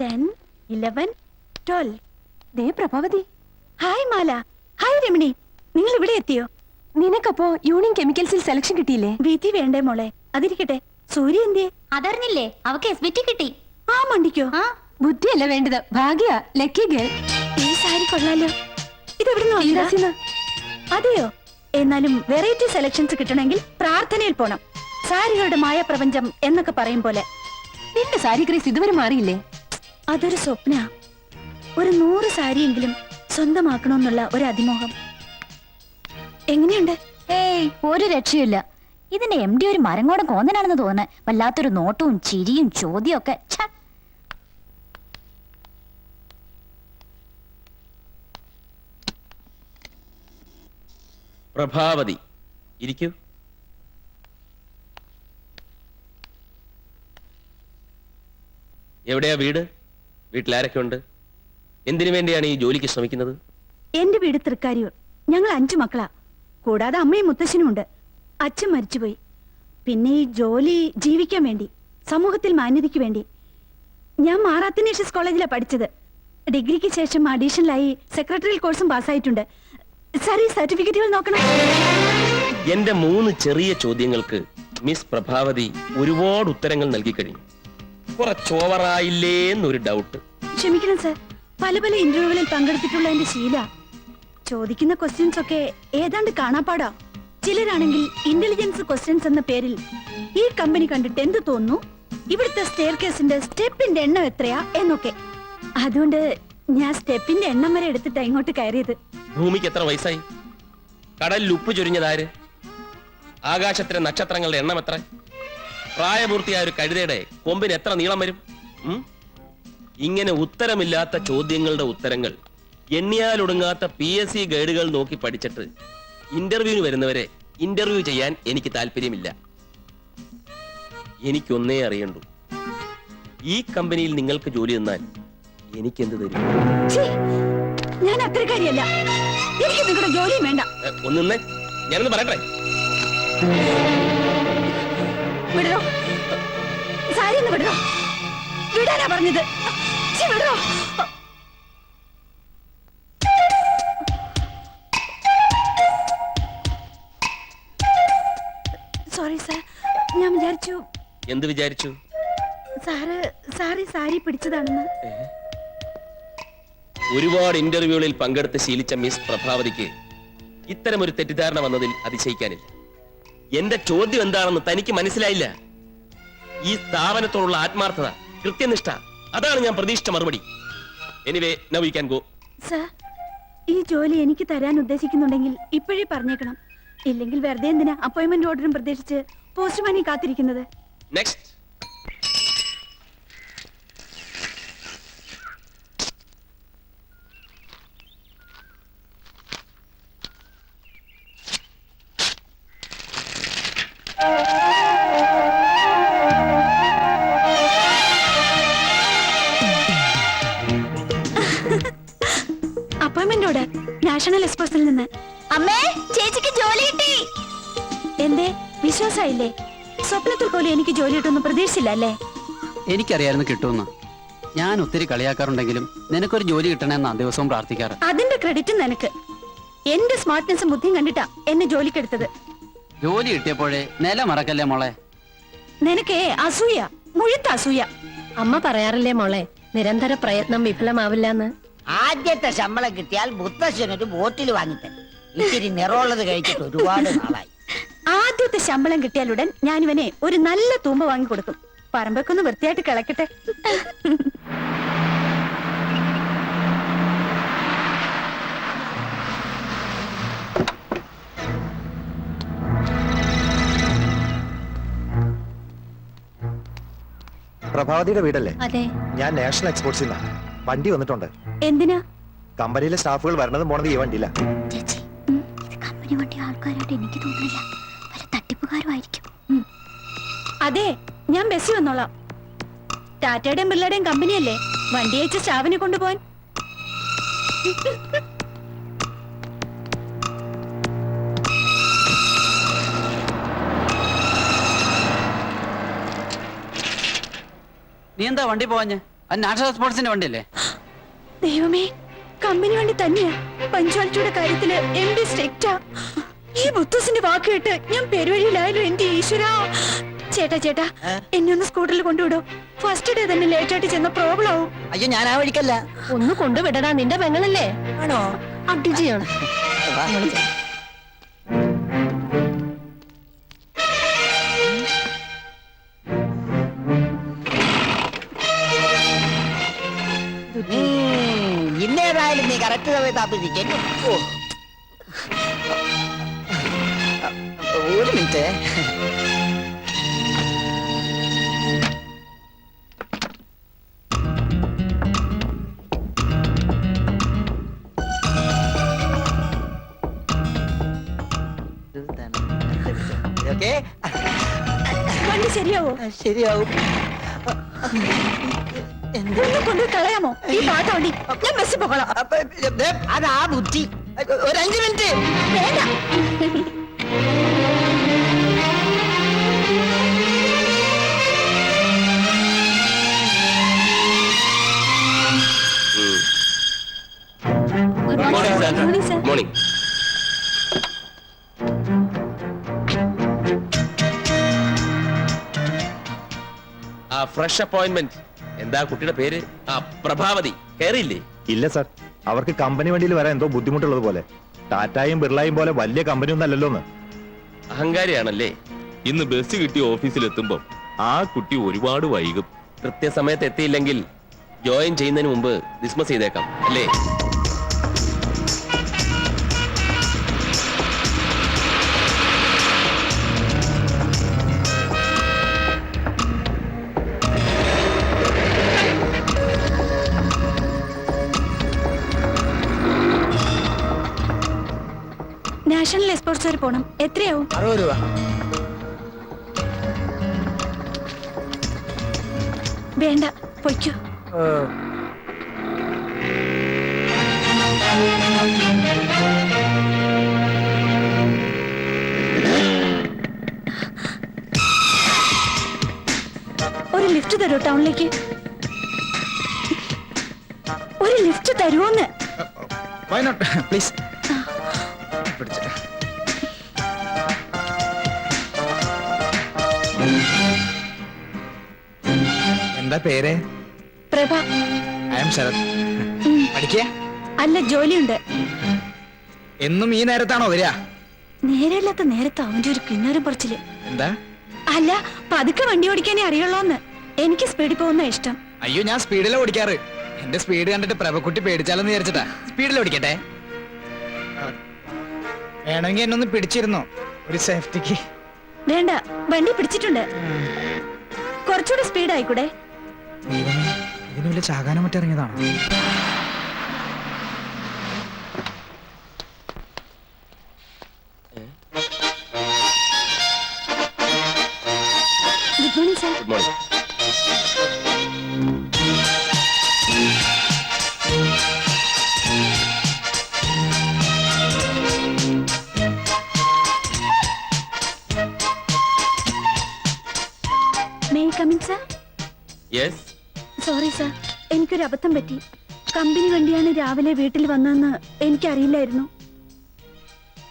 10, 11, 12. ദേ Prabhavati. Hi മാല. Hi Ramani. നിങ്ങൾ ഇവിടെ എത്തിയോ? നിനക്കപ്പോ യൂണിയൻ കെമിക്കൽസിൽ സെലക്ഷൻ കിട്ടിയില്ലേ? വീതി വേണ്ടേ മോളെ? അതിരിക്കട്ടെ. സൂര്യ എന്തിയെ? അതറിഞ്ഞില്ലേ? അവക്ക് SBT കിട്ടി. ആ മണ്ടിക്കോ? ബുദ്ധിയല്ല വേണ്ടത്, ഭാഗ്യ. Lucky girl. ഈ സാരി കൊള്ളാലോ. ഇതെവിടുന്ന്? അതെയോ? എന്നാലും വെറൈറ്റി സെലക്ഷൻസ് കിട്ടണമെങ്കിൽ പ്രാർത്ഥനയിൽ പോണം. സാരികളുടെ മായ പ്രപഞ്ചം എന്നൊക്കെ പറയും പോലെ. നിന്റെ സാരി ക്രേസ് ഇതുവരെ മാറിയില്ലേ? അതൊരു സ്വപ്ന. ഒരു 100 സാരിയെങ്കിലും സ്വന്തമാക്കണമെന്നുള്ള ഒരു അതിമോഹം. എങ്ങനെയുണ്ട്? ഏയ്, ഒരു രക്ഷയില്ല. ഇതിന്റെ MD ഒരു മരങ്ങോടെ കോന്നനാണെന്ന് തോന്നുന്നു. വല്ലാത്തൊരു നോട്ടവും ചിരിയും ചോദ്യവും ഒക്കെ. പ്രഭാവതി, ഇരിക്കൂ. എവിടെയാ വീട്? വീട്ടിലാരൊക്കെ ഉണ്ട്? എന്തിനു വേണ്ടിയാണ് ഈ ജോലിക്ക് ശ്രമിക്കുന്നത്? എന്റെ വീട് തൃക്കാരിയൂർ. ഞങ്ങൾ 5 മക്കളാ. കൂടാതെ അമ്മയും മുത്തശ്ശനും ഉണ്ട്. അച്ഛൻ മരിച്ചുപോയി. പിന്നെ ഈ ജോലി ജീവിക്കാൻ വേണ്ടി, സമൂഹത്തിൽ മാന്യതയ്ക്ക് വേണ്ടി. ഞാൻ മാറാത്തനേഷ്യസ് കോളേജിലാണ് പഠിച്ചത്. ഡിഗ്രിക്ക് ശേഷം അഡീഷണലായി സെക്രട്ടറിയൽ കോഴ്സും പാസ്സായിട്ടുണ്ട്. സാർ, ഈ സർട്ടിഫിക്കറ്റുകൾ നോക്കണം. എന്റെ 3 ചെറിയ ചോദ്യങ്ങൾക്ക് മിസ് പ്രഭാവതി ഒരുപാട് ഉത്തരങ്ങൾ നൽകി കഴിഞ്ഞു. കുറച്ചോവറായില്ലേ എന്നൊരു ഡൗട്ട്. ക്ഷമിക്കണം സാർ, പല ഇന്റർവ്യൂകളിൽ പങ്കെടുത്തിട്ടുള്ള എന്റെ ശീല. ചോദിക്കുന്ന ക്വസ്റ്റ്യൻസ് ഒക്കെ ഏതാണ്ട് കാണാപ്പാടാ. ചിലരാണെങ്കിൽ ഇന്റലിജൻസ് ക്വസ്റ്റ്യൻസ് എന്ന പേരിൽ ഈ കമ്പനി കണ്ടിട്ട് എന്ത് തോന്നുന്നു, ഇവിടുത്തെ സ്റ്റെയർ കേസിന്റെ സ്റ്റെപ്പിന്റെ എണ്ണം എത്രയാ എന്നൊക്കെ. അതുകൊണ്ട് ഞാൻ സ്റ്റെപ്പിന്റെ എണ്ണം വരെ എടുത്തിട്ടാ ഇങ്ങോട്ട് കയറിയത്. ഭൂമിക്ക് എത്ര വയസ്സായി? കടലിൽ ഉപ്പ് ചൊരിഞ്ഞതാര്? ആകാശത്തിലെ നക്ഷത്രങ്ങളുടെ എണ്ണം എത്ര? പ്രായപൂർത്തിയായ ഒരു കഴുതയുടെ കൊമ്പിന് എത്ര നീളം വരും? ഇങ്ങനെ ഉത്തരമില്ലാത്ത ചോദ്യങ്ങളുടെ ഉത്തരങ്ങൾ എണ്ണിയാലൊടുങ്ങാത്ത PSC ഗൈഡുകൾ നോക്കി പഠിച്ചിട്ട് ഇന്റർവ്യൂവിന് വരുന്നവരെ ഇന്റർവ്യൂ ചെയ്യാൻ എനിക്ക് താല്പര്യമില്ല. എനിക്കൊന്നേ അറിയണ്ടു, ഈ കമ്പനിയിൽ നിങ്ങൾക്ക് ജോലി തന്നാൽ എനിക്കെന്ത് തരും? ഞാൻ അത്രക്കാരിയല്ല. എനിക്ക് നിങ്ങളുടെ ജോലിയും വേണ്ട. ഒന്നേ, ഞാനൊന്ന് പറയട്ടെ. വിടോ, സാരി ഒന്ന് വിടോ. വിടാനാ പറഞ്ഞത്. വിടോ. സോറി സാർ, ഞാൻ വിചാരിച്ചു. എന്ത് വിചാരിച്ചു? സാരി പിടിച്ചതാണെന്ന്. ഒരുപാട് ഇന്റർവ്യൂകളിൽ പങ്കെടുത്ത് ശീലിച്ച മിസ് പ്രഭാവതിക്ക് ഇത്തരമൊരു തെറ്റിദ്ധാരണ വന്നതിൽ അതിശയിക്കാനില്ല. എന്റെ ചോദ്യം എന്താണെന്ന് തനിക്ക് മനസ്സിലായില്ല. ഈ സ്ഥാപനത്തോടുള്ള ആത്മാർത്ഥത, കൃത്യനിഷ്ഠ, അതാണ് ഞാൻ പ്രതീക്ഷിച്ച മറുപടി. Anyway, now you can go. Sir, ഈ ജോലി എനിക്ക് തരാൻ ഉദ്ദേശിക്കുന്നുണ്ടെങ്കിൽ ഇപ്പോഴേ പറഞ്ഞേക്കണം. ഇല്ലെങ്കിൽ വെറുതെ എന്തിനാ അപ്പോയിന്റ്മെന്റ് ഓർഡറും പ്രതീക്ഷിച്ച് പോസ്റ്റ്മാനി കാത്തിരിക്കുന്നത്? നെക്സ്റ്റ്. അപ്പോയിന്റ്മെന്റ് ഓർഡർ നാഷണൽ എക്സ്പ്രസിൽ നിന്ന്. അമ്മേ, ചേച്ചിക്ക് ജോലി കിട്ടി. എന്തേ, വിശ്വാസമായില്ലേ? സ്വപ്നത്തിൽ പോലും എനിക്ക് ജോലി കിട്ടുമെന്ന് പ്രതീക്ഷിച്ചില്ല അല്ലേ? എനിക്കറിയായിരുന്നു കിട്ടുമെന്ന്. ഞാൻ ഒത്തിരി കളിയാക്കാറുണ്ടെങ്കിലും നിനക്കൊരു ജോലി കിട്ടണമെന്നാ ദിവസവും പ്രാർത്ഥിക്കാറ്. അതിന്റെ ക്രെഡിറ്റ് നിനക്ക്. എന്റെ സ്മാർട്ട്നെസ്സും ബുദ്ധിയും കണ്ടിട്ടാ എന്നെ ജോലിക്കെടുത്തത്. ജോലി കിട്ടിയപ്പോഴേ നില മറക്കല്ലേ മോളെ. നിനക്ക് അസൂയ, മുഴുത്ത അസൂയ. അമ്മ പറയാറില്ലേ മോളെ, നിരന്തര പ്രയത്നം വിഫലമാവില്ലെന്ന്. ആദ്യത്തെ ശമ്പളം കിട്ടിയാൽ മുത്തശ്ശനൊരു ബോട്ടിൽ വാങ്ങിത്തരും. ഇത്തിരി നിറമുള്ളത് കഴിച്ചിട്ട് ഒരുപാട് നാളായി. ആദ്യത്തെ ശമ്പളം കിട്ടിയാലുടൻ ഞാനിവനെ ഒരു നല്ല തൂമ്പ വാങ്ങി കൊടുക്കും. പറമ്പൊക്കെ ഒന്ന് വൃത്തിയായിട്ട് കിളക്കട്ടെ. പ്രഭാവതിയുടെ വീടല്ലേ? അതെ. ഞാൻ നാഷണൽ എക്സ്പോർട്സിൽ നിന്നാ. വണ്ടി വന്നിട്ടുണ്ട്. എന്തിനാ? കമ്പനിയിലെ സ്റ്റാഫുകൾ വരണതും പോണത് ഈ വണ്ടിയില്ല. ചേച്ചി, ഇത് കമ്പനി വണ്ടി ആൾക്കാരായിട്ട് എനിക്ക് തോന്നുന്നില്ല. വല്ല തട്ടിപ്പുകാരുമായിരിക്കും. അതെ, ഞാൻ ബസ്സിൽ വന്നോളാം. ടാറ്റയുടെയും ബിർളയുടെയും കമ്പനിയല്ലേ, വണ്ടി അയച്ച സ്റ്റാഫിനെ കൊണ്ടുപോവാൻ. നീ എന്താ വണ്ടി പോവാഞ്ഞ്? അത് നാഷണൽ സ്പോർട്സിന്റെ വണ്ടിയല്ലേ? ദൈവമേ, കമ്പനി വണ്ടി തന്നെയാ. പഞ്ച്വാലിറ്റിയുടെ കാര്യത്തില് MD സ്ട്രിക്റ്റാ. ഈ മുത്തൂസിന്റെ വാക്ക് കേട്ട് ഞാൻ പെരുവഴിയിലായാലും എന്റെ ഈശ്വരാ. ചേട്ടാ ചേട്ടാ, എന്നെ ഒന്ന് സ്കൂട്ടറിൽ കൊണ്ടുവിടോ. ഫസ്റ്റ് ഡേ തന്നെ ലേറ്റ് ആയിട്ട് ചെന്ന പ്രോബ്ലം ആവും. അയ്യോ ഞാൻ ആ വഴിക്കല്ല. ഒന്ന് കൊണ്ടുവിടടാ, നിന്റെ പെങ്ങളല്ലേ? ആണോ? അബ്ദുജിയാണ്. വാ. ഇന്നേതായാലും നീ കറക്റ്റ് സമയത്ത് ആപ്പിരിക്കും. ഒരു മിനിറ്റ്. ഓക്കെ, വണ്ടി ശരിയാവോ? ശരിയാവും. ഒന്ന് കൊണ്ടുപോയി കളയാമോ ഈ പാട്ട വണ്ടി? ഞാൻ ബസ്സിൽ പോകണം. അതാ ബുദ്ധി. ഒരു 5 മിനിറ്റ് വേണ്ട. Good morning sir. Good morning, sir. Morning. ആ ഫ്രഷ് അപ്പോയിന്റ്മെന്റ്. എന്താ കുട്ടിയുടെ പേര്? ആ പ്രഭാവതി. കയറിയില്ലേ? ഇല്ല സാർ, അവർക്ക് കമ്പനി വണ്ടിയിൽ വരാൻ എന്തോ ബുദ്ധിമുട്ടുള്ളത് പോലെ. ടാറ്റായും ബിർളയും പോലെ വലിയ കമ്പനി ഒന്നും അല്ലല്ലോ. അഹങ്കാരിയാണല്ലേ? ഇന്ന് ബസ് കിട്ടി ഓഫീസിലെത്തുമ്പം ആ കുട്ടി ഒരുപാട് വൈകും. കൃത്യസമയത്ത് എത്തിയില്ലെങ്കിൽ ജോയിൻ ചെയ്യുന്നതിന് മുമ്പ് ഡിസ്മസ് ചെയ്തേക്കാം അല്ലേ? നാഷണൽ എക്സ്പോർട്സ് വരെ പോണം. എത്രയാവും? 60 രൂപ. വേണ്ട, പൊയ്ക്കോ. ഒരു ലിഫ്റ്റ് തരൂ ടൗണിലേക്ക്. ഒരു ലിഫ്റ്റ് തരുമോന്ന്? പ്ലീസ്. എന്താ പേര്? പ്രഭ. I am Sharath. പഠിക്കേ? അല്ല, ജോലിയുണ്ട്. എന്നും ഈ നേരത്താണോ വരിക? നേരെയല്ലാത്ത നേരത്തെ അവന്റെ ഒരു കിന്നരം പറിച്ചില്. എന്താ? അല്ല, പതുക്കെ വണ്ടി ഓടിക്കാനേ അറിയുള്ളൂന്ന്. എനിക്ക് സ്പീഡിൽ പോകുന്ന ഇഷ്ടം. അയ്യോ, ഞാൻ സ്പീഡിലാ ഓടിക്കാറ്. എന്റെ സ്പീഡ് കണ്ടിട്ട് പ്രഭക്കുട്ടി പേടിച്ചാലെന്ന് വിചാരിച്ചിട്ടാ സ്പീഡിൽ ഓടിക്കട്ടെ. വേണമെങ്കിൽ എന്നൊന്ന് പിടിച്ചിരുന്നോ ഒരു സേഫ്റ്റിക്ക്? വേണ്ട, വണ്ടി പിടിച്ചിട്ടുണ്ട്. കുറച്ചുകൂടെ സ്പീഡ് ആയിക്കൂടെ? ദൈവമേ, ഇതിന് വലിയ ചാകാനം മറ്റിറങ്ങിയതാണോ? Good morning sir. Good morning. May I come in sir? Yes. Sorry sir, എനിക്കൊരു അബദ്ധം പറ്റി. കമ്പനി വണ്ടിയാണ് രാവിലെ വീട്ടിൽ വന്നതെന്ന് എനിക്കറിയില്ലായിരുന്നു.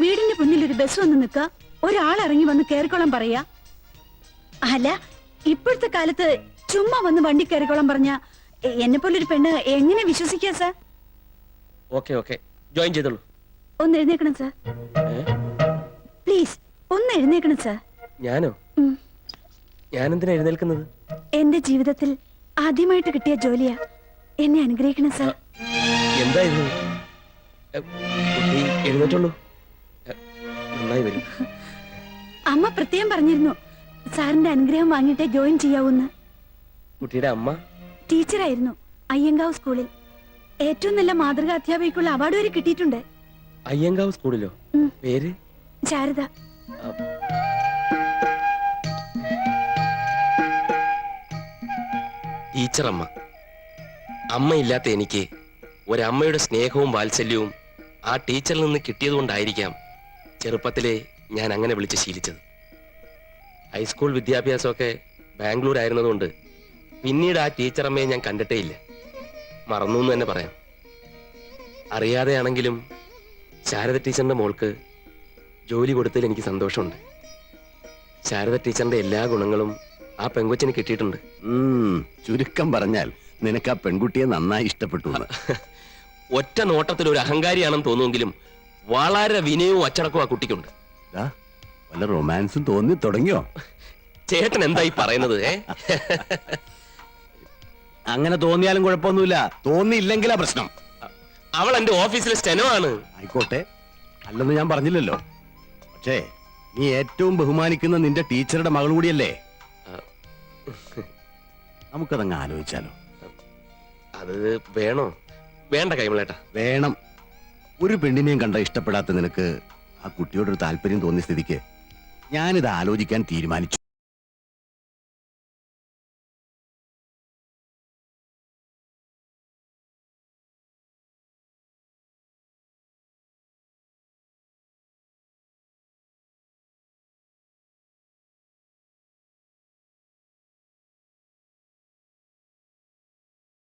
വീടിന്റെ മുന്നിൽ ഒരു ബസ് വന്ന് നിൽക്കുക, ഒരാൾ ഇറങ്ങി വന്ന് കയറിക്കോളാൻ പറയാ. അല്ല, ഇപ്പോഴത്തെ കാലത്ത് ചുമ്മാ വന്ന് വണ്ടി കയറിക്കോളാൻ പറഞ്ഞ എന്നെ പോലൊരു പെണ്ണ് എങ്ങനെ വിശ്വസിക്കാ സാർ? ഓക്കെ ഓക്കെ, ജോയിൻ ചെയ്തോളൂ. ഒന്ന് എഴുന്നേക്കണം സാർ, പ്ലീസ്. ഒന്ന് എഴുന്നേക്കണം സാർ. ഞാനോ? ഞാനെന്തിനാ എഴുന്നേൽക്കുന്നത്? എന്റെ ജീവിതത്തിൽ ആദ്യമായിട്ട് കിട്ടിയ ജോലിയാ. എന്നെ അനുഗ്രഹിക്കണം സാർ. എന്താ ഇത്? കുട്ടി എഴുന്നേറ്റുള്ളൂ. നന്നായി വരും. അമ്മ പ്രത്യേകം പറഞ്ഞിരുന്നു സാറിന്റെ അനുഗ്രഹം വാങ്ങിയിട്ടേ ജോയിൻ ചെയ്യാവൂന്ന്. കുട്ടിയുടെ അമ്മ ടീച്ചറായിരുന്നു അയ്യങ്കാവ് സ്കൂളിൽ. ഏറ്റവും നല്ല മാതൃകാ അധ്യാപികയ്ക്കുള്ള അവാർഡ് വരെ കിട്ടിയിട്ടുണ്ട്. അയ്യങ്കാവ് സ്കൂളിലോ? പേര്? ശാരദ. ടീച്ചറമ്മ. അമ്മയില്ലാത്ത എനിക്ക് ഒരമ്മയുടെ സ്നേഹവും വാത്സല്യവും ആ ടീച്ചറിൽ നിന്ന് കിട്ടിയതുകൊണ്ടായിരിക്കാം ചെറുപ്പത്തിലെ ഞാൻ അങ്ങനെ വിളിച്ച് ശീലിച്ചത്. ഹൈസ്കൂൾ വിദ്യാഭ്യാസമൊക്കെ ബാംഗ്ലൂർ ആയിരുന്നതുകൊണ്ട് പിന്നീട് ആ ടീച്ചറമ്മയെ ഞാൻ കണ്ടിട്ടേ ഇല്ല. മറന്നു എന്ന് തന്നെ പറയാം. അറിയാതെയാണെങ്കിലും ശാരദ ടീച്ചറിന്റെ മോൾക്ക് ജോലി കൊടുത്തതിൽ എനിക്ക് സന്തോഷമുണ്ട്. ശാരദ ടീച്ചറിന്റെ എല്ലാ ഗുണങ്ങളും ആ പെങ്കൊച്ചിന് കിട്ടിയിട്ടുണ്ട്. ചുരുക്കം പറഞ്ഞാൽ നിനക്ക് ആ പെൺകുട്ടിയെ നന്നായി ഇഷ്ടപ്പെട്ടു എന്ന്. ഒറ്റ നോട്ടത്തിൽ ഒരു അഹങ്കാരിയാണെന്ന് തോന്നുമെങ്കിലും വളരെ വിനയവും അച്ചടക്കവും ആ കുട്ടിക്കുണ്ട്. ദാ, വല്ല റൊമാൻസും തോന്നി തുടങ്ങിയോ? ചേട്ടൻ എന്തായി പറയുന്നത്? അങ്ങനെ തോന്നിയാലും കുഴപ്പമൊന്നുമില്ല, തോന്നിയില്ലെങ്കിലാ പ്രശ്നം. അവൾ എന്റെ ഓഫീസിലെ സ്റ്റെനോ ആണ്. ആയിക്കോട്ടെ, അല്ലെന്ന് ഞാൻ പറഞ്ഞില്ലല്ലോ. പക്ഷേ നീ ഏറ്റവും ബഹുമാനിക്കുന്ന നിന്റെ ടീച്ചറുടെ മകൾ കൂടിയല്ലേ? നമുക്കതങ്ങ് ആലോചിച്ചാലോ? അത് വേണോ? വേണ്ട കൈമളേട്ടാ. വേണം. ഒരു പെണ്ണിനെയും കണ്ട ഇഷ്ടപ്പെടാത്ത നിനക്ക് ആ കുട്ടിയോടൊരു താല്പര്യം തോന്നിയ സ്ഥിതിക്ക് ഞാനിത് ആലോചിക്കാൻ തീരുമാനിച്ചു.